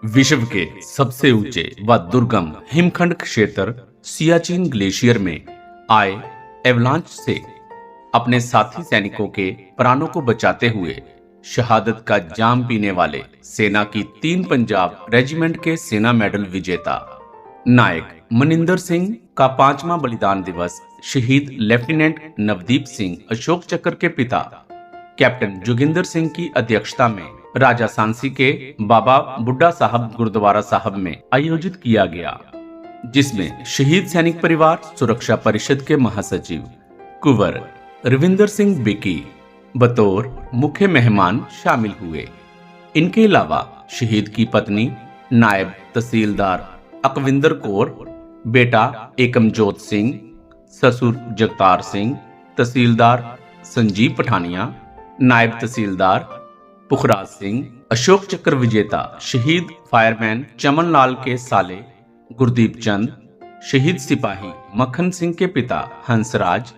विश्व के सबसे ऊंचे व दुर्गम हिमखंड क्षेत्र सियाचिन ग्लेशियर में आए एवलांच से अपने साथी सैनिकों के प्राणों को बचाते हुए शहादत का जाम पीने वाले सेना की 3 पंजाब रेजिमेंट के सेना मेडल विजेता नायक मनिंदर सिंह का 5वां बलिदान दिवस शहीद लेफ्टिनेंट नवदीप सिंह अशोक चक्र के पिता कैप्टन जोगिंदर सिंह की अध्यक्षता में राजा सांसी के बाबा बुड्ढा साहब गुरुद्वारा साहब में आयोजित किया गया, जिसमें शहीद सैनिक परिवार सुरक्षा परिषद के महासचिव कुंवर रविंदर सिंह बिकी बतौर मुख्य मेहमान शामिल हुए। इनके अलावा शहीद की पत्नी नायब तहसीलदार अकविंदर कौर, बेटा एकमजोत सिंह, ससुर जगतार सिंह, तहसीलदार संजीव पठानिया, नायब तहसीलदार पुखराज सिंह, अशोक चक्र विजेता शहीद फायरमैन चमन लाल के साले गुरदीप चंद, शहीद सिपाही मक्खन सिंह के पिता हंसराज,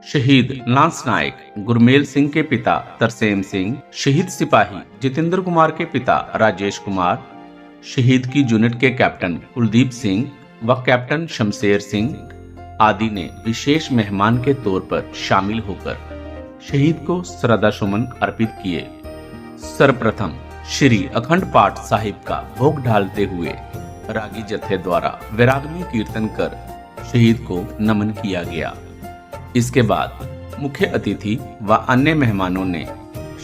शहीद लांस नायक गुरमेल सिंह के पिता तरसेम सिंह, शहीद सिपाही जितेंद्र कुमार के पिता राजेश कुमार, शहीद की यूनिट के कैप्टन कुलदीप सिंह व कैप्टन शमशेर सिंह आदि ने विशेष मेहमान के तौर पर शामिल होकर शहीद को श्रद्धा सुमन अर्पित किए। सर्वप्रथम श्री अखंड पाठ साहिब का भोग ढालते हुए रागी जत्थे द्वारा वैरागनी कीर्तन कर शहीद को नमन किया गया। इसके बाद मुख्य अतिथि व अन्य मेहमानों ने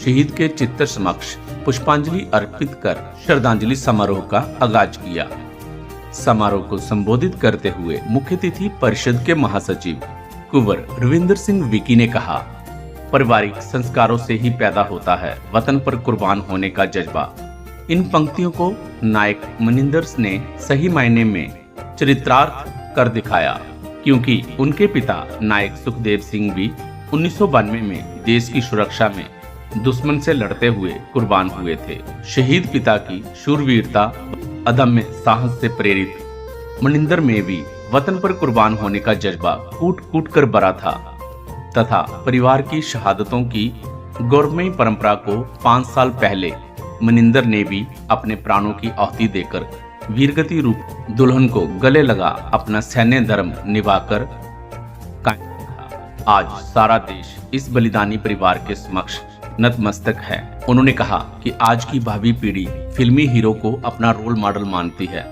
शहीद के चित्र समक्ष पुष्पांजलि अर्पित कर श्रद्धांजलि समारोह का आगाज किया। समारोह को संबोधित करते हुए मुख्य अतिथि परिषद के महासचिव कुंवर रविंदर सिंह विकी ने कहा, पारिवारिक संस्कारों से ही पैदा होता है वतन पर कुर्बान होने का जज्बा। इन पंक्तियों को नायक मनिंदर ने सही मायने में चरितार्थ कर दिखाया, क्योंकि उनके पिता नायक सुखदेव सिंह भी 1992 में देश की सुरक्षा में दुश्मन से लड़ते हुए कुर्बान हुए थे। शहीद पिता की शूरवीरता अदम्य साहस से प्रेरित मनिंदर में भी वतन पर कुर्बान होने का जज्बा कूट कूट कर भरा था तथा परिवार की शहादतों की गौरवमयी परंपरा को 5 साल पहले मनिंदर ने भी अपने प्राणों की आहुति देकर वीरगति रूप दुल्हन को गले लगा अपना सैन्य धर्म निभाकर कायम रखा। आज सारा देश इस बलिदानी परिवार के समक्ष नतमस्तक है। उन्होंने कहा कि आज की भावी पीढ़ी फिल्मी हीरो को अपना रोल मॉडल मानती है,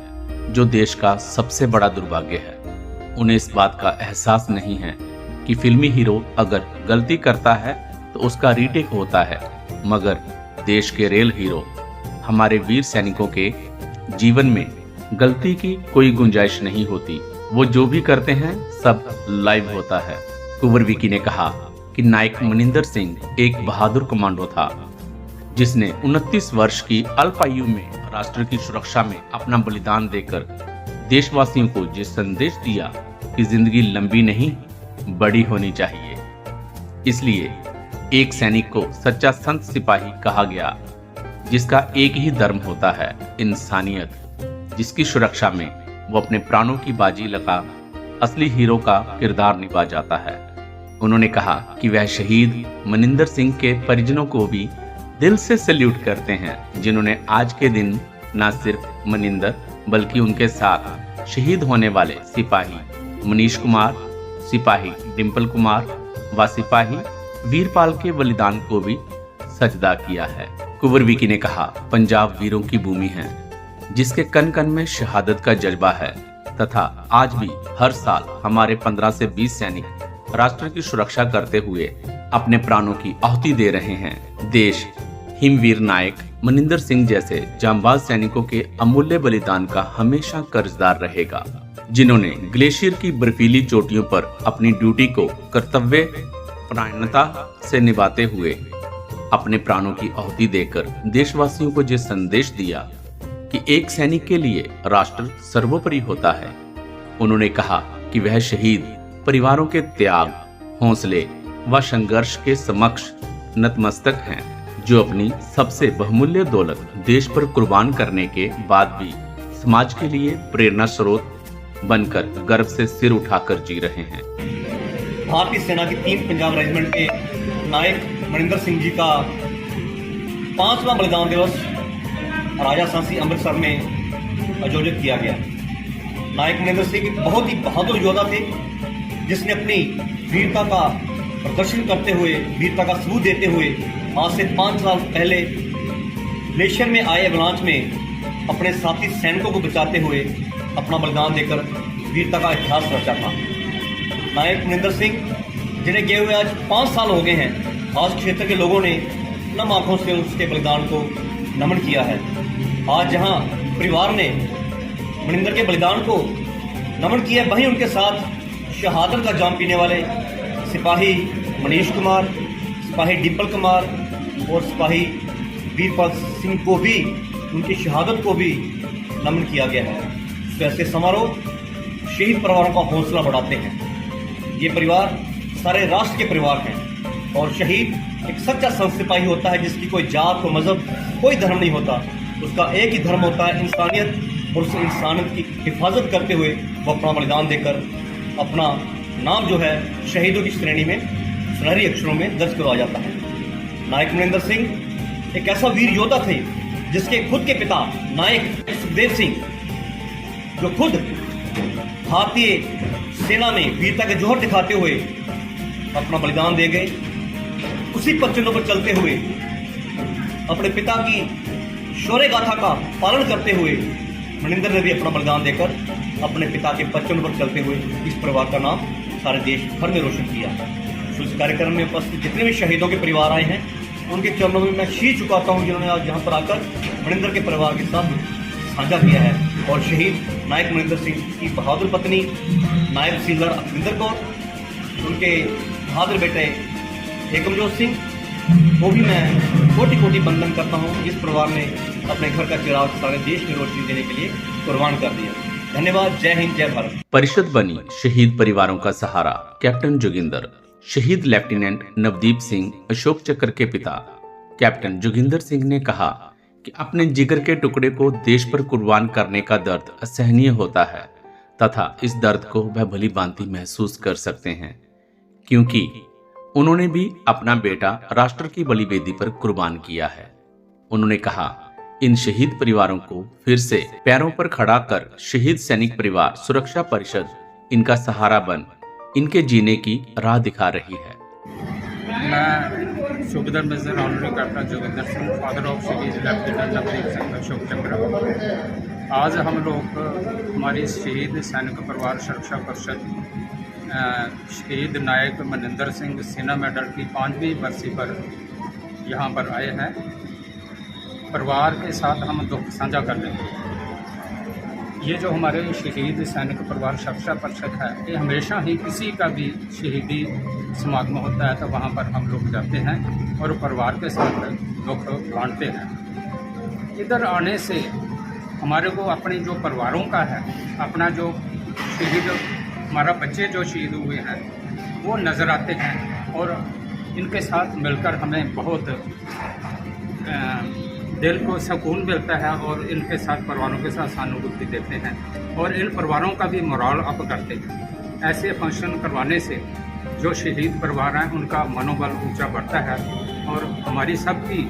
जो देश का सबसे बड़ा दुर्भाग्य है। उन्हें इस बात का एहसास नहीं है कि फिल्मी हीरो अगर गलती करता है तो उसका रीटेक होता है, मगर देश के रियल हीरो हमारे वीर सैनिकों के जीवन में गलती की कोई गुंजाइश नहीं होती। वो जो भी करते हैं सब लाइव होता है। कुंवर विकी ने कहा कि नायक मनिंदर सिंह एक बहादुर कमांडो था, जिसने 29 वर्ष की अल्प आयु में राष्ट्र की सुरक्षा में अपना बलिदान देकर देशवासियों को ये संदेश दिया कि जिंदगी लंबी नहीं बड़ी होनी चाहिए। इसलिए एक सैनिक को सच्चा संत सिपाही कहा गया, जिसका एक ही धर्म होता है, इंसानियत, जिसकी सुरक्षा में वो अपने प्राणों की बाजी लगा असली हीरो का किरदार निभा जाता है। उन्होंने कहा कि वह शहीद मनिंदर सिंह के परिजनों को भी दिल से सैल्यूट करते हैं, जिन्होंने आज के दिन न सिर्फ मनिंदर बल्कि उनके साथ शहीद होने वाले सिपाही मनीष कुमार, सिपाही डिंपल कुमार व सिपाही वीरपाल के बलिदान को भी सजदा किया है। कुंवर विकी ने कहा, पंजाब वीरों की भूमि है, जिसके कन कन में शहादत का जज्बा है तथा आज भी हर साल हमारे 15 से 20 सैनिक राष्ट्र की सुरक्षा करते हुए अपने प्राणों की आहुति दे रहे हैं। देश हिमवीर नायक मनिंदर सिंह जैसे जांबाज सैनिकों के अमूल्य बलिदान का हमेशा कर्जदार रहेगा, जिन्होंने ग्लेशियर की बर्फीली चोटियों पर अपनी ड्यूटी को कर्तव्य परायणता से निभाते हुए अपने प्राणों की आहुति देकर देशवासियों को ये संदेश दिया कि एक सैनिक के लिए राष्ट्र सर्वोपरि होता है। उन्होंने कहा कि वह शहीद परिवारों के त्याग, हौसले व संघर्ष के समक्ष नतमस्तक हैं, जो अपनी सबसे बहुमूल्य दौलत देश पर कुर्बान करने के बाद भी समाज के लिए प्रेरणा स्रोत बनकर गर्व से सिर उठाकर जी रहे हैं। भारतीय सेना की 3 पंजाब रेजिमेंट के नायक मनिंदर सिंह जी का 5वां बलिदान दिवस राजा सांसी अमृतसर में आयोजित किया गया। नायक मनिंदर सिंह एक बहुत ही बहादुर योद्धा थे, जिसने अपनी वीरता का प्रदर्शन करते हुए, वीरता का सबूत देते हुए आज से 5 साल पहले ग्लेशियर में आए एवलांच में अपने साथी सैनिकों को बचाते हुए अपना बलिदान देकर वीरता का इतिहास रचा था। नायक मनिंदर सिंह जिन्हें गए हुए आज 5 साल हो गए हैं, आज क्षेत्र के लोगों ने नम आंखों से उसके बलिदान को नमन किया है। आज जहां परिवार ने मनिंदर के बलिदान को नमन किया, वहीं उनके साथ शहादत का जाम पीने वाले सिपाही मनीष कुमार, सिपाही डिम्पल कुमार और सिपाही वीरपाल सिंह को भी, उनकी शहादत को भी नमन किया गया है। तो ऐसे समारोह शहीद परिवारों का हौसला बढ़ाते हैं। ये परिवार सारे राष्ट्र के परिवार हैं और शहीद एक सच्चा संत सिपाही होता है, जिसकी कोई जात, कोई मजहब, कोई धर्म नहीं होता। उसका एक ही धर्म होता है, इंसानियत, और उस इंसानियत की हिफाजत करते हुए वो अपना बलिदान देकर अपना नाम जो है शहीदों की श्रेणी में सुनहरी अक्षरों में दर्ज करवाया जाता है। नायक मनिंदर सिंह एक ऐसा वीर योद्धा थे जिसके खुद के पिता नायक सुखदेव सिंह, जो खुद भारतीय सेना में वीरता के जोहर दिखाते हुए अपना बलिदान दे गए, उसी पच्चनों पर चलते हुए अपने पिता की शौर्य गाथा का पालन करते हुए मनिंदर ने भी अपना बलिदान देकर अपने पिता के पच्चनों पर चलते हुए इस परिवार का नाम सारे देश भर में रोशन किया। तो इस कार्यक्रम में उपस्थित जितने भी शहीदों के परिवार आए हैं, उनके चरणों में मैं शीश झुकाता हूं, जिन्होंने आज यहाँ पर आकर मनिंदर के परिवार के साथ साझा किया है। और शहीद नायक मनिंदर सिंह की बहादुर पत्नी नायब तहसीलदार अखविंदर कौर, उनके बहादुर बेटे एकमजोत सिंह को भी मैं कोटि कोटि बंदन करता हूँ। इस परिवार ने अपने घर का चिराग सारे देश में रोशनी देने के लिए कुर्बान कर दिया। धन्यवाद। जय हिंद, जय भारत। परिषद बनी शहीद परिवारों का सहारा कैप्टन जोगिंदर। शहीद लेफ्टिनेंट नवदीप सिंह अशोक चक्र के पिता कैप्टन जोगिंदर सिंह ने कहा कि अपने जिगर के टुकड़े को देश पर कुर्बान करने का दर्द असहनीय होता है तथा इस दर्द को वह भली भांति महसूस कर सकते हैं, क्योंकि उन्होंने भी अपना बेटा राष्ट्र की बलिवेदी पर कुर्बान किया है। उन्होंने कहा, इन शहीद परिवारों को फिर से पैरों पर खड़ा कर शहीद सैनिक परिवार सुरक्षा परिषद इनका सहारा बन इनके जीने की राह दिखा रही है। मैं Subedar major honorary captain Joginder Singh, father of शहीद लेफ्टिनेंट नवदीप सिंह अशोक चक्र। आज हम लोग हमारी शहीद सैनिक परिवार सुरक्षा परिषद शहीद नायक मनिंदर सिंह सेना मेडल की 5वीं बरसी पर यहाँ पर आए हैं। परिवार के साथ हम दुख साझा कर रहे हैं। ये जो हमारे शहीद सैनिक परिवार सुरक्षा परिषद है, ये हमेशा ही किसी का भी शहीदी समागम होता है तो वहाँ पर हम लोग जाते हैं और परिवार के साथ दुख बांटते हैं। इधर आने से हमारे को अपने जो परिवारों का है, अपना जो शहीद हमारा बच्चे जो शहीद हुए हैं वो नज़र आते हैं और इनके साथ मिलकर हमें बहुत दिल को सुकून मिलता है और इनके साथ परिवारों के साथ सहानुभूति देते हैं और इन परिवारों का भी मोरल अप करते हैं। ऐसे फंक्शन करवाने से जो शहीद परिवार हैं उनका मनोबल ऊंचा बढ़ता है और हमारी सबकी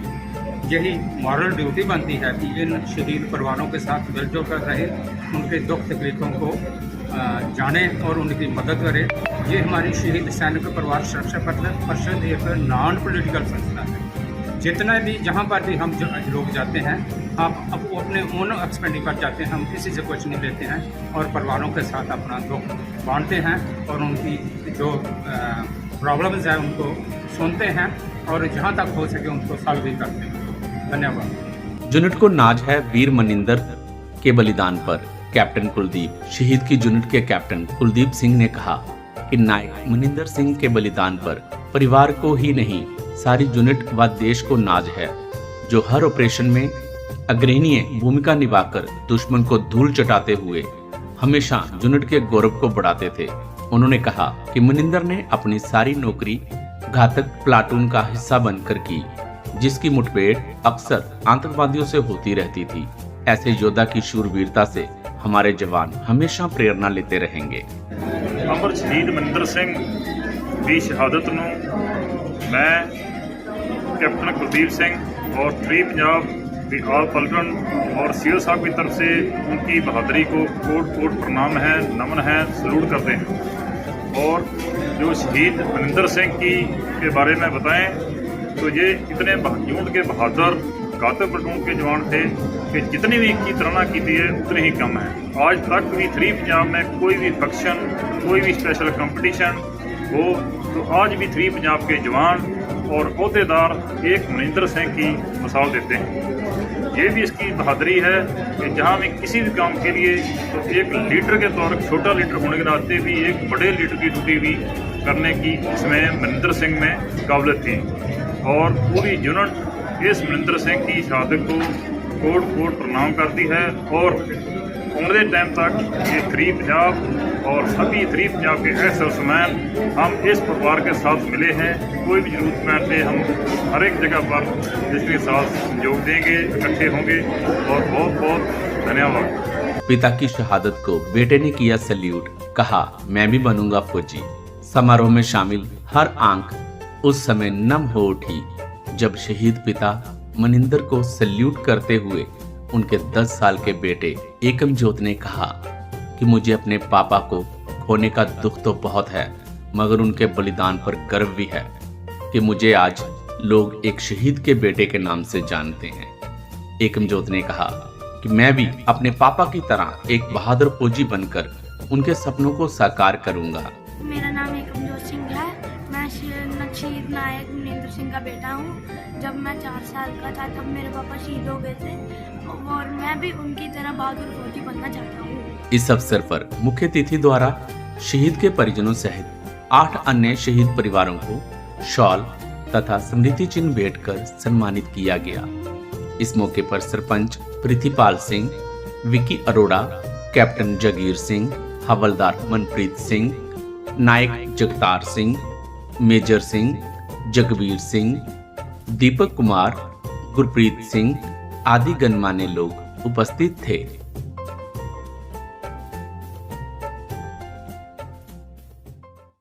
यही मॉरल ड्यूटी बनती है कि इन शहीद परिवारों के साथ मिलजुल कर रहे, उनके दुख तकलीफ़ों को जाने और उनकी मदद करें। ये हमारी शहीद सैनिक परिवार सुरक्षा परिषद एक नॉन पॉलिटिकल संस्था है। जितना भी जहाँ पर भी हम लोग जाते हैं, हम अब अपने ओन एक्सपेंडिचर जाते हैं, हम किसी से कुछ नहीं लेते हैं और परिवारों के साथ अपना दुख बांटते हैं और उनकी जो प्रॉब्लम्स हैं उनको सुनते हैं और जहाँ तक हो सके उनको सॉल्व भी करते हैं। धन्यवाद। यूनिट को नाज है वीर मनिंदर के बलिदान पर। कैप्टन कुलदीप, शहीद की यूनिट के कैप्टन कुलदीप सिंह ने कहा कि नायक मनिंदर सिंह के बलिदान पर परिवार को ही नहीं सारी यूनिट व देश को नाज है, जो हर ऑपरेशन में अग्रणीय भूमिका निभाकर दुश्मन को धूल चटाते हुए हमेशा यूनिट के गौरव को बढ़ाते थे। उन्होंने कहा कि मनिंदर ने अपनी सारी नौकरी घातक प्लाटून का हिस्सा बनकर की, जिसकी मुठभेड़ अक्सर आतंकवादियों से होती रहती थी। ऐसे योद्धा की शूरवीरता से हमारे जवान हमेशा प्रेरणा लेते रहेंगे। अमर शहीद मनिंदर सिंह की शहादत ਨੂੰ मैं कैप्टन कुलदीप सिंह और फ्री पंजाब कि आप पलटन और सीओ साहब की तरफ से उनकी बहादुरी को कोट कोट प्रणाम है, नमन है, सलूट करते हैं। और जो शहीद मनिंदर सिंह के बारे में बताएं तो ये इतने झूठ के बहादुर कातिल प्लटून के जवान थे कि जितनी भी इनकी तराना की थी है उतनी ही कम है। आज तक भी 3 पंजाब में कोई भी फंक्शन, कोई भी स्पेशल कंपटीशन हो तो आज भी 3 पंजाब के जवान और अहदेदार एक मनिंदर सिंह की मिसाल देते हैं। ये भी इसकी बहादुरी है कि जहाँ भी किसी भी काम के लिए तो एक लीडर के तौर पर, छोटा लीडर होने के नाते भी एक बड़े लीडर की ड्यूटी भी करने की इसमें मनिंदर सिंह में काबिलियत थी। और पूरी यूनिट इस मनिंदर सिंह की शहादत को कोट कोट प्रणाम करती है। और उम्र टाइम तक ये 3 पंजाब और सभी 3 पंजाब के एक्स-सर्विसमैन हम इस परिवार के साथ मिले हैं। कोई भी जरूरतमंद है, हम हर एक जगह पर इसके साथ सहयोग देंगे, इकट्ठे होंगे। और बहुत बहुत धन्यवाद। पिता की शहादत को बेटे ने किया सैल्यूट, कहा मैं भी बनूंगा फौजी। समारोह में शामिल हर आंख उस समय नम हो उठी जब शहीद पिता मनिंदर को सैल्यूट करते हुए उनके 10 साल के बेटे एकमजोत ने कहा कि मुझे अपने पापा को खोने का दुख तो बहुत है, मगर उनके बलिदान पर गर्व भी है कि मुझे आज लोग एक शहीद के बेटे के नाम से जानते हैं। एकमजोत ने कहा कि मैं भी अपने पापा की तरह एक बहादुर फौजी बनकर उनके सपनों को साकार करूंगा। मेरा नाम एकमजोत सिंह है। मैं शहीद नायक मनिंदर सिंह का बेटा हूँ। जब मैं 4 साल का था तब मेरे पापा शहीद हो गए थे और मैं भी उनकी तरह बहादुर फौजी बनना चाहता हूँ। इस अवसर पर मुख्य अतिथि द्वारा शहीद के परिजनों सहित 8 अन्य शहीद परिवारों को शॉल तथा स्मृति चिन्ह भेंट कर सम्मानित किया गया। इस मौके पर सरपंच प्रीतिपाल सिंह, विकी अरोड़ा, कैप्टन जगीर सिंह, हवलदार मनप्रीत सिंह, नायक जगतार सिंह, मेजर सिंह, जगवीर सिंह, दीपक कुमार, गुरप्रीत सिंह आदि गणमान्य लोग उपस्थित थे।